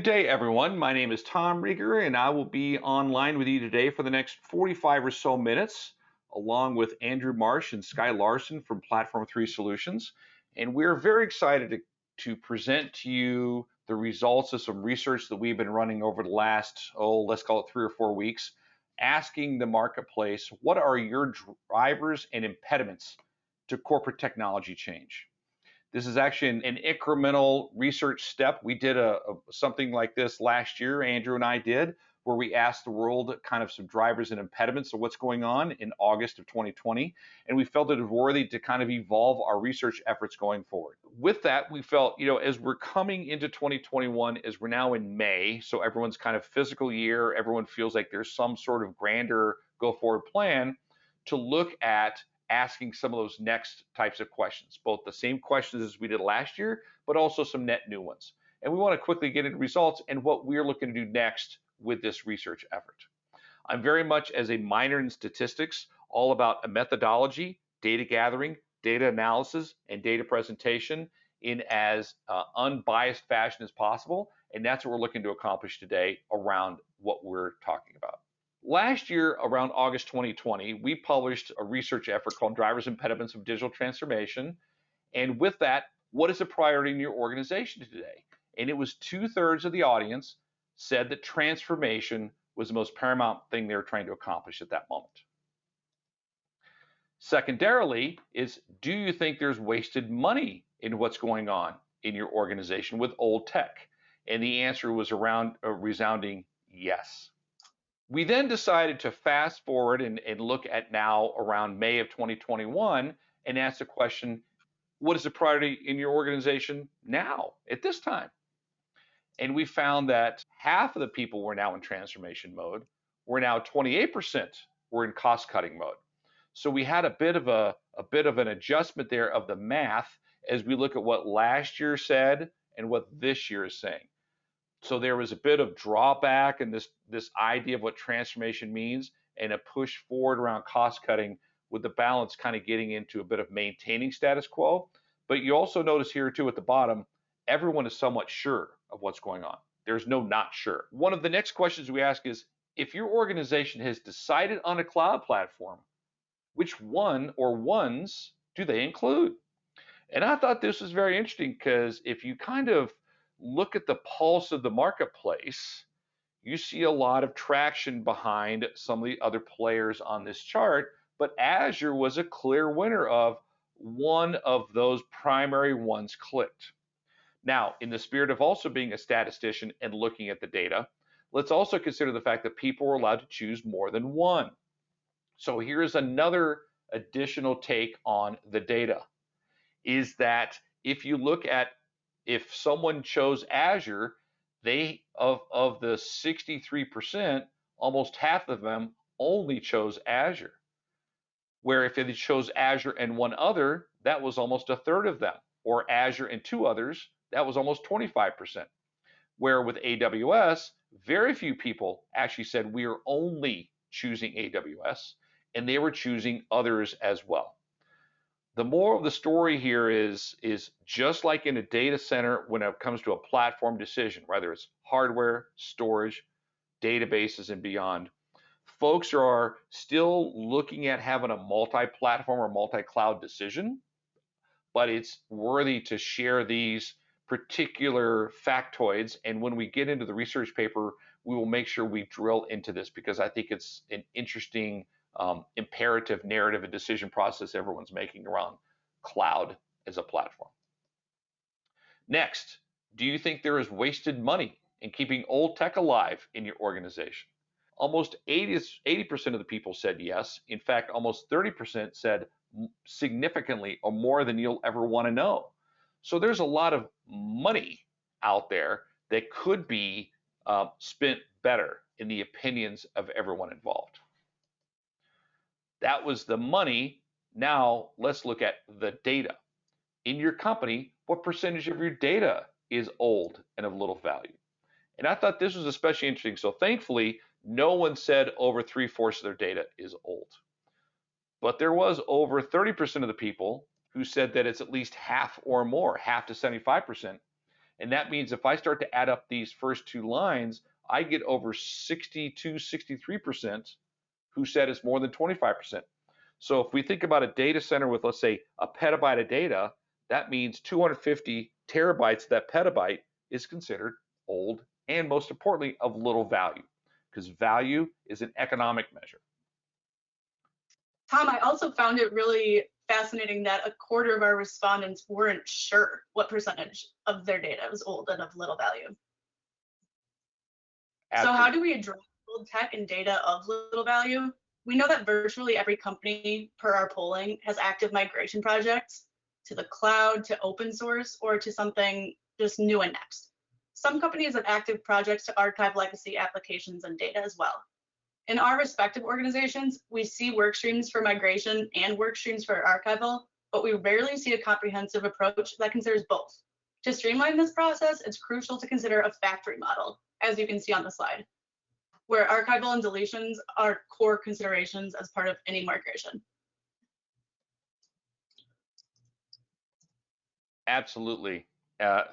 day, everyone. My name is Tom Rieger, and I will be online with you today for the next 45 or so minutes, along with Andrew Marsh and Sky Larson from Platform 3 Solutions. And we're very excited to present to you the results of some research that we've been running over the last, let's call it 3 or 4 weeks, asking the marketplace, what are your drivers and impediments to corporate technology change? This is actually an incremental research step. We did something like this last year, Andrew and I did, where we asked the world kind of some drivers and impediments of what's going on in August of 2020. And we felt it was worthy to kind of evolve our research efforts going forward. With that, we felt, as we're coming into 2021, as we're now in May, so everyone's kind of fiscal year, everyone feels like there's some sort of grander go forward plan to look at asking some of those next types of questions, both the same questions as we did last year, but also some net new ones. And we want to quickly get into results and what we're looking to do next with this research effort. I'm very much, as a minor in statistics, all about a methodology, data gathering, data analysis, and data presentation in as unbiased fashion as possible. And that's what we're looking to accomplish today around what we're talking about. Last year, around August 2020, we published a research effort called Drivers and Impediments of Digital Transformation. And with that, what is a priority in your organization today? And it was 2/3 of the audience said that transformation was the most paramount thing they were trying to accomplish at that moment. Secondarily is, do you think there's wasted money in what's going on in your organization with old tech? And the answer was around a resounding yes. We then decided to fast forward and look at now around May of 2021 and ask the question, what is the priority in your organization now at this time? And we found that half of the people were now in transformation mode. We're now 28% were in cost cutting mode. So we had a bit of an adjustment there of the math as we look at what last year said and what this year is saying. So there was a bit of drawback in this idea of what transformation means and a push forward around cost cutting, with the balance kind of getting into a bit of maintaining status quo. But you also notice here too at the bottom, everyone is somewhat sure of what's going on. There's no not sure. One of the next questions we ask is, if your organization has decided on a cloud platform, which one or ones do they include? And I thought this was very interesting because if you kind of look at the pulse of the marketplace, you see a lot of traction behind some of the other players on this chart, but Azure was a clear winner of one of those primary ones clicked. Now, in the spirit of also being a statistician and looking at the data, let's also consider the fact that people were allowed to choose more than one. So here's another additional take on the data, is that if you look at if someone chose Azure, they of the 63%, almost half of them only chose Azure. Where if they chose Azure and one other, that was almost 1/3 of them, or Azure and two others, that was almost 25%. Where with AWS, very few people actually said we are only choosing AWS, and they were choosing others as well. The moral of the story here is just like in a data center when it comes to a platform decision, whether it's hardware, storage, databases, and beyond, folks are still looking at having a multi-platform or multi-cloud decision, but it's worthy to share these particular factoids. And when we get into the research paper, we will make sure we drill into this because I think it's an interesting imperative narrative and decision process everyone's making around cloud as a platform. Next, do you think there is wasted money in keeping old tech alive in your organization? Almost 80% of the people said yes. In fact, almost 30% said significantly or more than you'll ever want to know. So there's a lot of money out there that could be spent better in the opinions of everyone involved. That was the money. Now let's look at the data. In your company, what percentage of your data is old and of little value? And I thought this was especially interesting. So thankfully, no one said over 3/4 of their data is old. But there was over 30% of the people who said that it's at least half or more, half to 75%. And that means if I start to add up these first two lines, I get over 62, 63% who said it's more than 25%. So if we think about a data center with, let's say, a petabyte of data, that means 250 terabytes of that petabyte is considered old and, most importantly, of little value, because value is an economic measure. Tom, I also found it really fascinating that a quarter of our respondents weren't sure what percentage of their data was old and of little value. Absolutely. So how do we address old tech and data of little value? We know that virtually every company, per our polling, has active migration projects to the cloud, to open source, or to something just new and next. Some companies have active projects to archive legacy applications and data as well. In our respective organizations, we see work streams for migration and work streams for archival, but we rarely see a comprehensive approach that considers both. To streamline this process, it's crucial to consider a factory model, as you can see on the slide, where archival and deletions are core considerations as part of any migration. Absolutely.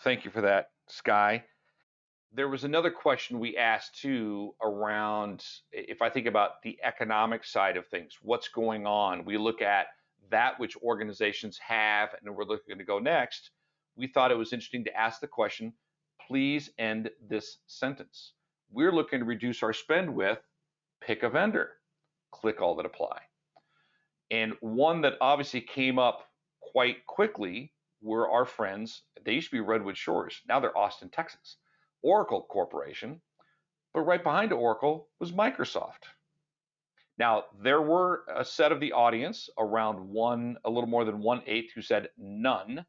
Thank you for that, Sky. There was another question we asked too around, if I think about the economic side of things, what's going on? We look at that which organizations have, and we're looking to go next. We thought it was interesting to ask the question, please end this sentence. We're looking to reduce our spend with, pick a vendor, click all that apply. And one that obviously came up quite quickly were our friends. They used to be Redwood Shores. Now they're Austin, Texas. Oracle Corporation, but right behind Oracle was Microsoft. Now, there were a set of the audience, around a little more than 1/8, who said none,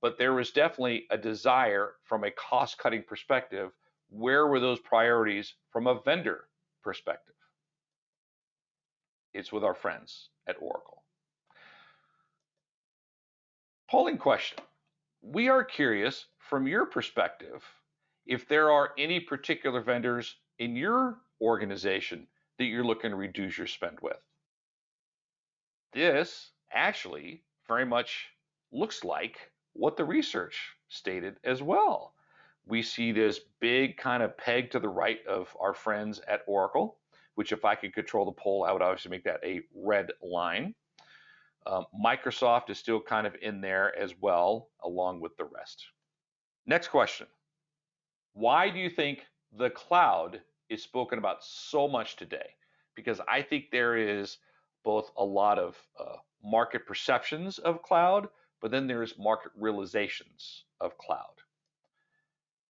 but there was definitely a desire from a cost-cutting perspective. Where were those priorities from a vendor perspective? It's with our friends at Oracle. Polling question. We are curious, from your perspective, if there are any particular vendors in your organization that you're looking to reduce your spend with. This actually very much looks like what the research stated as well. We see this big kind of peg to the right of our friends at Oracle, which if I could control the poll, I would obviously make that a red line. Microsoft is still kind of in there as well, along with the rest. Next question. Why do you think the cloud is spoken about so much today? Because I think there is both a lot of market perceptions of cloud, but then there's market realizations of cloud.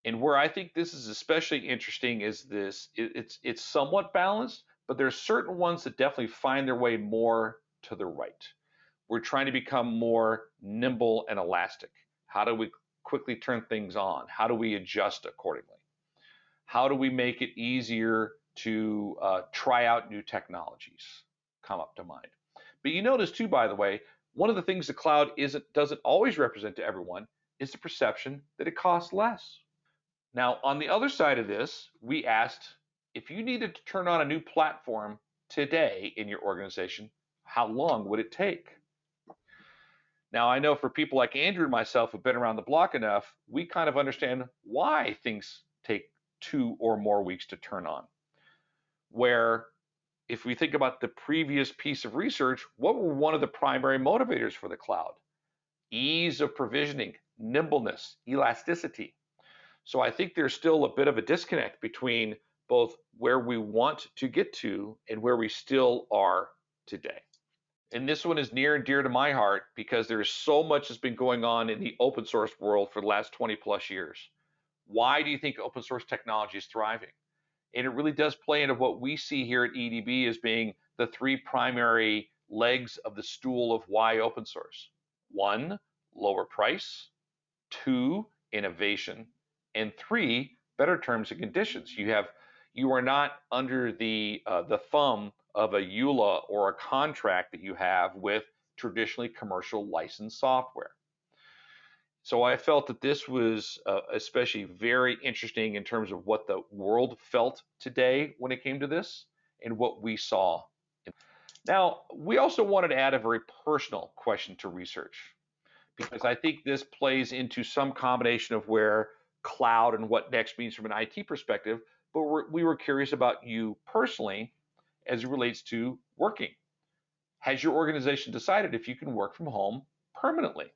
And where I think this is especially interesting is this, it's somewhat balanced, but there's certain ones that definitely find their way more to the right. We're trying to become more nimble and elastic. How do we quickly turn things on? How do we adjust accordingly? How do we make it easier to try out new technologies? Come up to mind. But you notice too, by the way, one of the things the cloud doesn't always represent to everyone is the perception that it costs less. Now, on the other side of this, we asked, if you needed to turn on a new platform today in your organization, how long would it take? Now, I know for people like Andrew and myself who've been around the block enough, we kind of understand why things take 2 or more weeks to turn on. Where if we think about the previous piece of research, what were one of the primary motivators for the cloud? Ease of provisioning, nimbleness, elasticity. So I think there's still a bit of a disconnect between both where we want to get to and where we still are today. And this one is near and dear to my heart because there's so much that's been going on in the open source world for the last 20 plus years. Why do you think open source technology is thriving? And it really does play into what we see here at EDB as being the 3 primary legs of the stool of why open source. 1, lower price. 2, innovation. And 3, better terms and conditions. You are not under the thumb of a EULA or a contract that you have with traditionally commercial licensed software. So I felt that this was especially very interesting in terms of what the world felt today when it came to this and what we saw. Now, we also wanted to add a very personal question to research because I think this plays into some combination of where cloud and what next means from an IT perspective, but we were curious about you personally as it relates to working. Has your organization decided if you can work from home permanently?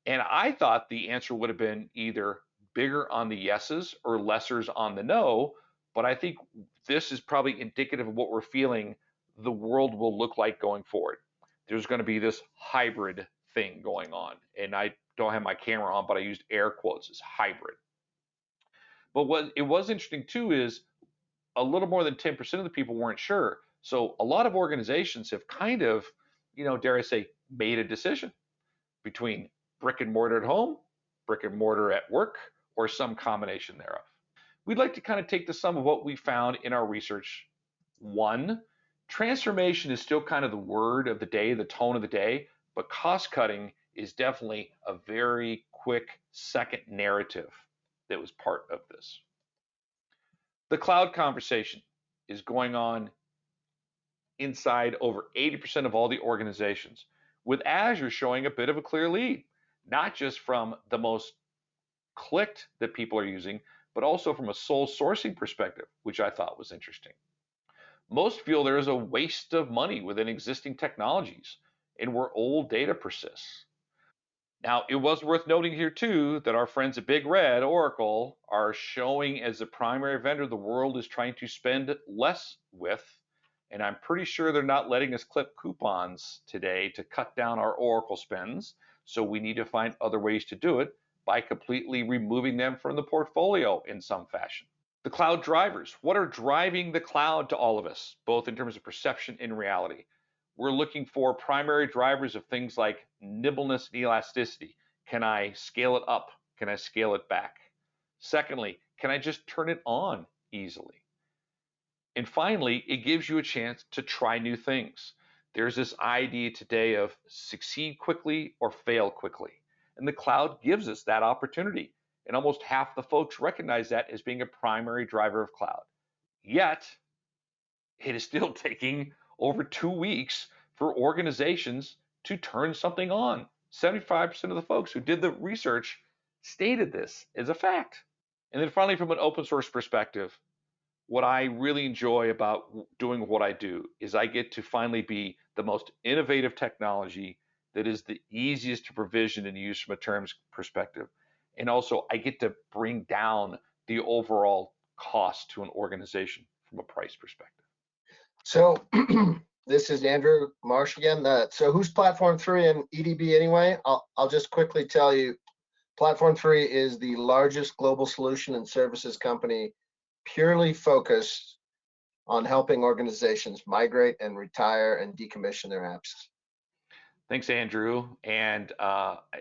And I thought the answer would have been either bigger on the yeses or lessers on the no. But I think this is probably indicative of what we're feeling the world will look like going forward. There's going to be this hybrid thing going on. And I don't have my camera on, but I used air quotes as hybrid. But what it was interesting too is a little more than 10% of the people weren't sure. So a lot of organizations have kind of, dare I say, made a decision between brick and mortar at home, brick and mortar at work, or some combination thereof. We'd like to kind of take the sum of what we found in our research. One, transformation is still kind of the word of the day, the tone of the day, but cost cutting is definitely a very quick second narrative that was part of this. The cloud conversation is going on inside over 80% of all the organizations, with Azure showing a bit of a clear lead, not just from the most clicked that people are using, but also from a sole sourcing perspective, which I thought was interesting. Most feel there is a waste of money within existing technologies and where old data persists. Now, it was worth noting here too that our friends at Big Red, Oracle, are showing as the primary vendor the world is trying to spend less with. And I'm pretty sure they're not letting us clip coupons today to cut down our Oracle spends. So we need to find other ways to do it by completely removing them from the portfolio in some fashion. The cloud drivers. What are driving the cloud to all of us, both in terms of perception and reality? We're looking for primary drivers of things like nimbleness and elasticity. Can I scale it up? Can I scale it back? Secondly, can I just turn it on easily? And finally, it gives you a chance to try new things. There's this idea today of succeed quickly or fail quickly. And the cloud gives us that opportunity. And almost half the folks recognize that as being a primary driver of cloud. Yet, it is still taking over 2 weeks for organizations to turn something on. 75% of the folks who did the research stated this as a fact. And then finally, from an open source perspective, what I really enjoy about doing what I do is I get to finally be the most innovative technology that is the easiest to provision and use from a terms perspective. And also, I get to bring down the overall cost to an organization from a price perspective. So this is Andrew Marsh again. So who's Platform 3 and EDB anyway? I'll just quickly tell you, Platform 3 is the largest global solution and services company purely focused on helping organizations migrate and retire and decommission their apps. Thanks, Andrew. And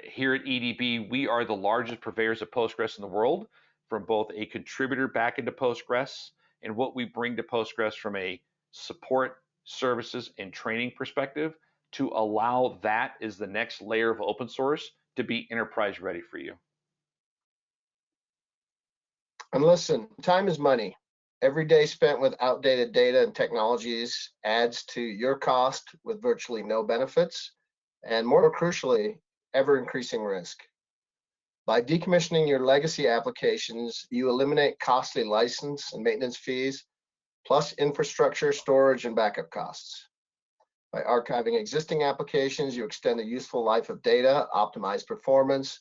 here at EDB, we are the largest purveyors of Postgres in the world, from both a contributor back into Postgres and what we bring to Postgres from a support, services, and training perspective to allow that as the next layer of open source to be enterprise ready for you. And listen, time is money. Every day spent with outdated data and technologies adds to your cost with virtually no benefits, and more crucially, ever increasing risk. By decommissioning your legacy applications, you eliminate costly license and maintenance fees, plus infrastructure, storage, and backup costs. By archiving existing applications, you extend the useful life of data, optimize performance,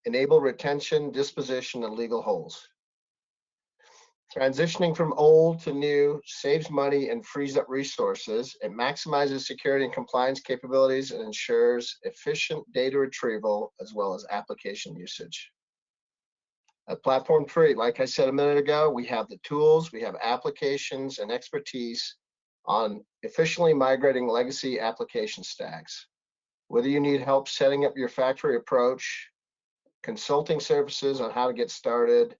enable retention, disposition, and legal holds. Transitioning from old to new saves money and frees up resources. It maximizes security and compliance capabilities and ensures efficient data retrieval as well as application usage. At Platform 3, like I said a minute ago, we have the tools, we have applications and expertise on efficiently migrating legacy application stacks. Whether you need help setting up your factory approach, consulting services on how to get started,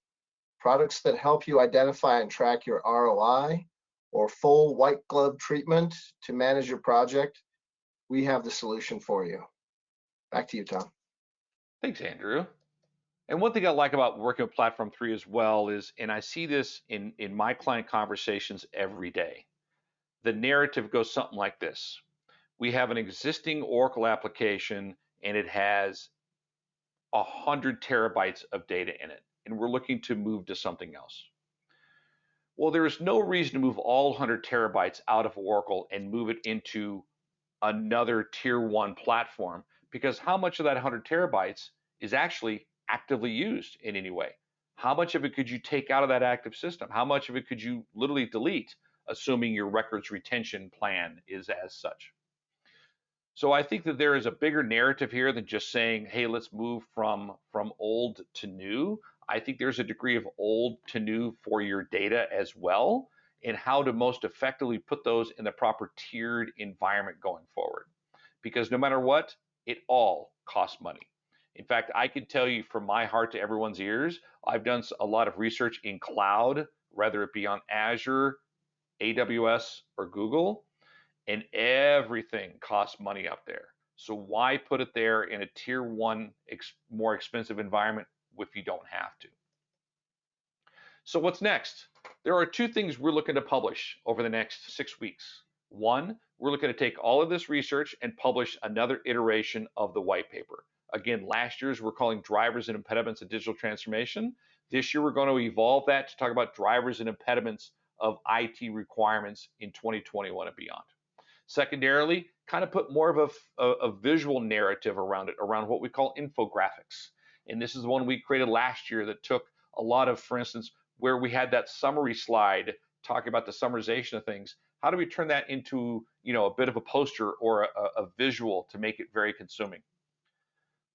products that help you identify and track your ROI, or full white glove treatment to manage your project, we have the solution for you. Back to you, Tom. Thanks, Andrew. And one thing I like about working with Platform 3 as well is, and I see this in my client conversations every day, the narrative goes something like this. We have an existing Oracle application and it has 100 terabytes of data in it. and we're looking to move to something else. Well, there is no reason to move all 100 terabytes out of Oracle and move it into another tier one platform, because how much of that 100 terabytes is actually actively used in any way? How much of it could you take out of that active system? How much of it could you literally delete, assuming your records retention plan is as such? So I think that there is a bigger narrative here than just saying, hey, let's move from old to new. I think there's a degree of old to new for your data as well, and how to most effectively put those in the proper tiered environment going forward. Because no matter what, it all costs money. In fact, I can tell you from my heart to everyone's ears, I've done a lot of research in cloud, whether it be on Azure, AWS, or Google, and everything costs money up there. So why put it there in a tier one, more expensive environment if you don't have to? So what's next? There are two things we're looking to publish over the next 6 weeks. One, we're looking to take all of this research and publish another iteration of the white paper. Again, last year's we're calling Drivers and Impediments of Digital Transformation. This year we're going to evolve that to talk about drivers and impediments of IT requirements in 2021 and beyond. Secondarily, kind of put more of a visual narrative around it, around what we call infographics. And this is the one we created last year that took a lot of, for instance, where we had that summary slide talking about the summarization of things. How do we turn that into, a bit of a poster or a visual to make it very consuming?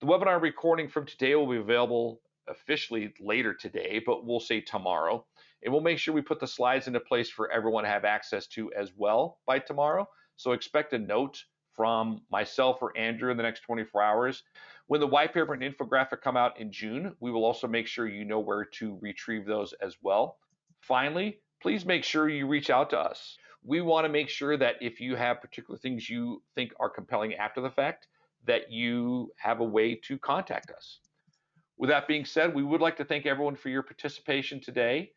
The webinar recording from today will be available officially later today, but we'll say tomorrow. And we'll make sure we put the slides into place for everyone to have access to as well by tomorrow. So expect a note from myself or Andrew in the next 24 hours. When the white paper and infographic come out in June, we will also make sure you know where to retrieve those as well. Finally, please make sure you reach out to us. We want to make sure that if you have particular things you think are compelling after the fact, that you have a way to contact us. With that being said, we would like to thank everyone for your participation today.